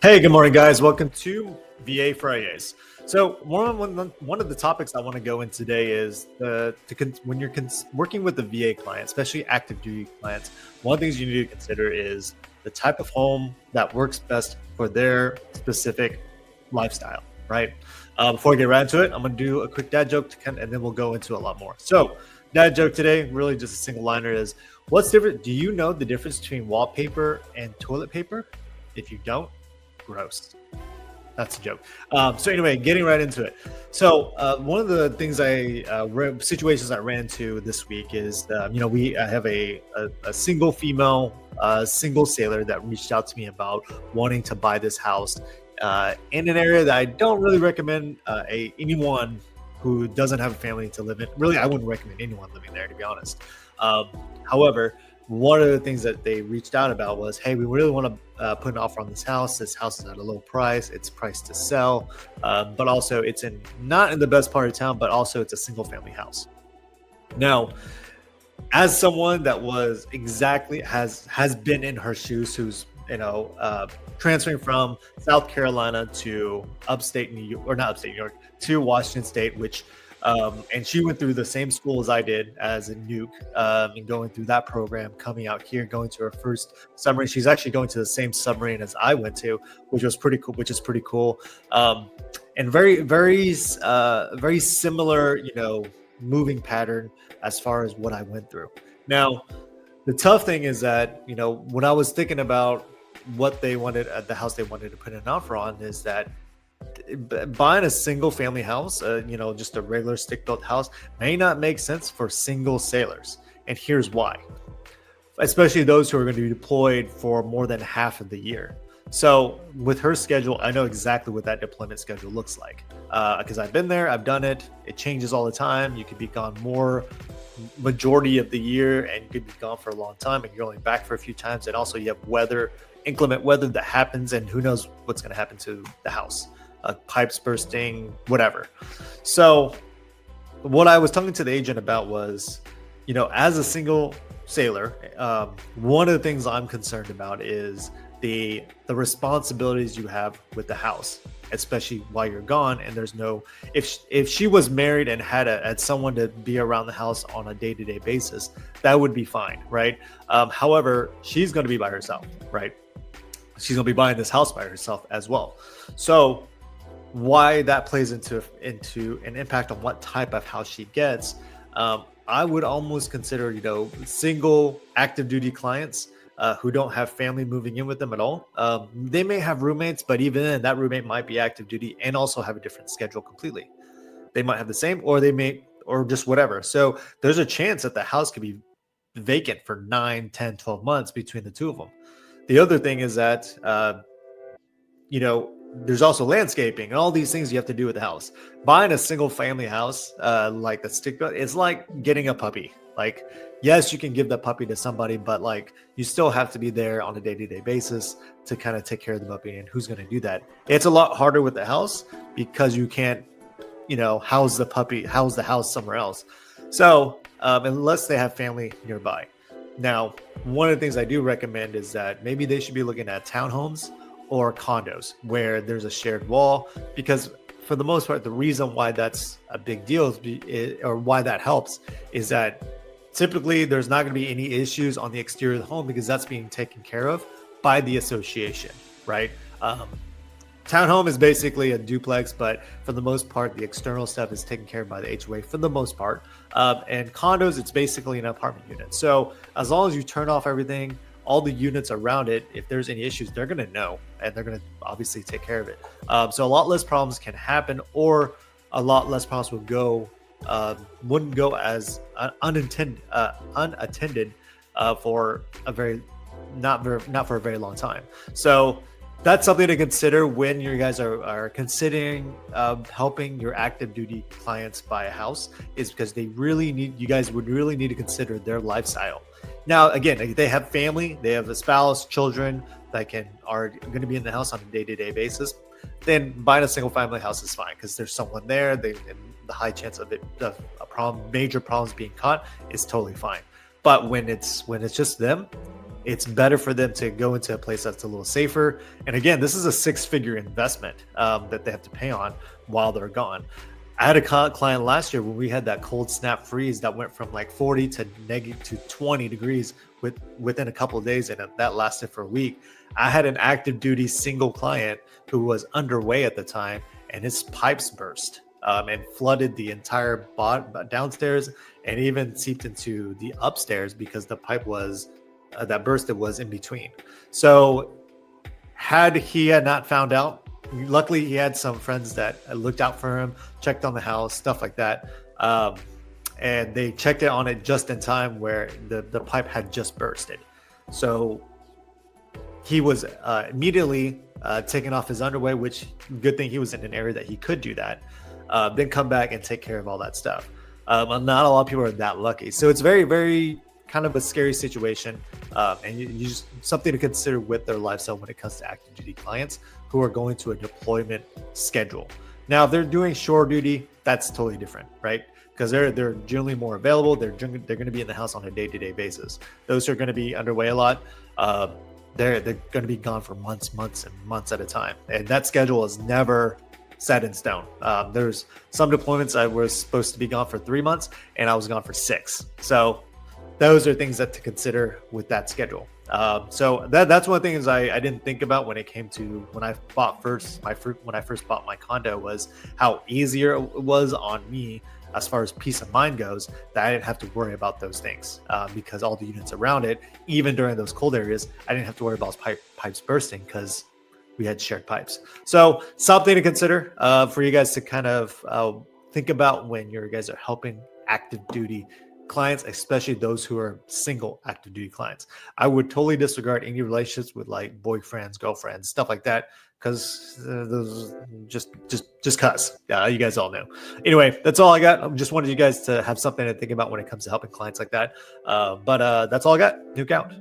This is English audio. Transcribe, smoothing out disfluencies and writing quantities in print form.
Hey, good morning, guys. Welcome to VA Fridays. So one of the topics I want to go in today is when you're working with the VA client, especially active duty clients. One of the things you need to consider is the type of home that works best for their specific lifestyle. Right. Before I get right into it, I'm going to do a quick dad joke and then we'll go into a lot more. So, dad joke today, really just a single liner is: what's different? Do you know the difference between wallpaper and toilet paper? If you don't, gross. That's a joke. So anyway, getting right into it. So one of the things situations I ran into this week is, I have a single female, single sailor that reached out to me about wanting to buy this house in an area that I don't really recommend anyone who doesn't have a family to live in. Really, I wouldn't recommend anyone living there, to be honest. However, one of the things that they reached out about was, hey, we really want to put an offer on this house. This house is at a low price. It's priced to sell, but also it's not in the best part of town, but also it's a single family house. Now, as someone that has been in her shoes, who's transferring from South Carolina to upstate New York, or not upstate New York, to Washington State, which and she went through the same school as I did as a nuke, and going through that program, coming out here, going to her first submarine. She's actually going to the same submarine as I went to, which is pretty cool. And very, very, very similar, moving pattern as far as what I went through. Now, the tough thing is that, when I was thinking about what they wanted at the house they wanted to put an offer on, is that buying a single family house, just a regular stick built house, may not make sense for single sailors. And here's why. Especially those who are going to be deployed for more than half of the year. So with her schedule, I know exactly what that deployment schedule looks like, because I've been there, I've done it. It changes all the time. You could be gone majority of the year, and you could be gone for a long time, and you're only back for a few times. And also you have inclement weather that happens, and who knows what's going to happen to the house. Pipes bursting, whatever. So what I was talking to the agent about was, as a single sailor, one of the things I'm concerned about is the responsibilities you have with the house, especially while you're gone. And there's if she was married and had someone to be around the house on a day-to-day basis, that would be fine, right? However, she's going to be by herself, right? She's going to be buying this house by herself as well. So why that plays into an impact on what type of house she gets, I would almost consider, single active duty clients who don't have family moving in with them at all. They may have roommates, but even then, that roommate might be active duty and also have a different schedule completely. They might have the same, or just whatever. So there's a chance that the house could be vacant for 9, 10, 12 months between the two of them. The other thing is that, there's also landscaping and all these things you have to do with the house. Buying a single family house, like the stick built, it's like getting a puppy. Like, yes, you can give that puppy to somebody, but you still have to be there on a day-to-day basis to kind of take care of the puppy. And who's going to do that? It's a lot harder with the house because you can't, house the house somewhere else. So unless they have family nearby. Now, one of the things I do recommend is that maybe they should be looking at townhomes or condos where there's a shared wall, because for the most part, the reason why that's a big deal or why that helps is that typically there's not going to be any issues on the exterior of the home because that's being taken care of by the association, right? Townhome is basically a duplex, but for the most part, the external stuff is taken care of by the HOA for the most part. And condos, it's basically an apartment unit. So as long as you turn off everything, all the units around it, if there's any issues, they're going to know, and they're going to obviously take care of it. So a lot less problems can happen, or a lot less problems wouldn't go as unattended for not for a very long time. So that's something to consider when you guys are considering helping your active duty clients buy a house, is because you guys would really need to consider their lifestyle. Now, again, they have family, they have a spouse, children that are going to be in the house on a day-to-day basis. Then buying a single family house is fine because there's someone there. And the high chance of major problems being caught is totally fine. But when it's just them, it's better for them to go into a place that's a little safer. And again, this is a 6-figure investment that they have to pay on while they're gone. I had a client last year when we had that cold snap freeze that went from like 40 to negative to 20 degrees within a couple of days, and that lasted for a week. I had an active duty single client who was underway at the time, and his pipes burst and flooded the entire downstairs, and even seeped into the upstairs because the pipe was that bursted was in between. So had not found out, luckily he had some friends that looked out for him, checked on the house, stuff like that, and they checked it on it just in time where the pipe had just bursted. So he was immediately taking off his underwear, which good thing he was in an area that he could do that, then come back and take care of all that stuff. Not a lot of people are that lucky. So it's very, very kind of a scary situation, and you just something to consider with their lifestyle when it comes to active duty clients who are going to a deployment schedule. Now, if they're doing shore duty, that's totally different, right? Because they're generally more available. They're going to be in the house on a day-to-day basis. Those who are going to be underway a lot, they're going to be gone for months and months at a time, and that schedule is never set in stone. There's some deployments I was supposed to be gone for 3 months, and I was gone for 6. So those are things that to consider with that schedule. So that's one thing is I didn't think about when it came to when I first bought my condo, was how easier it was on me as far as peace of mind goes, that I didn't have to worry about those things because all the units around it, even during those cold areas, I didn't have to worry about pipes bursting because we had shared pipes. So something to consider for you guys to kind of think about when you guys are helping active duty clients, especially those who are single active duty clients. I would totally disregard any relationships with like boyfriends, girlfriends, stuff like that, because those just cuz. You guys all know. Anyway, that's all I got. I just wanted you guys to have something to think about when it comes to helping clients like that. But that's all I got. Nuke out.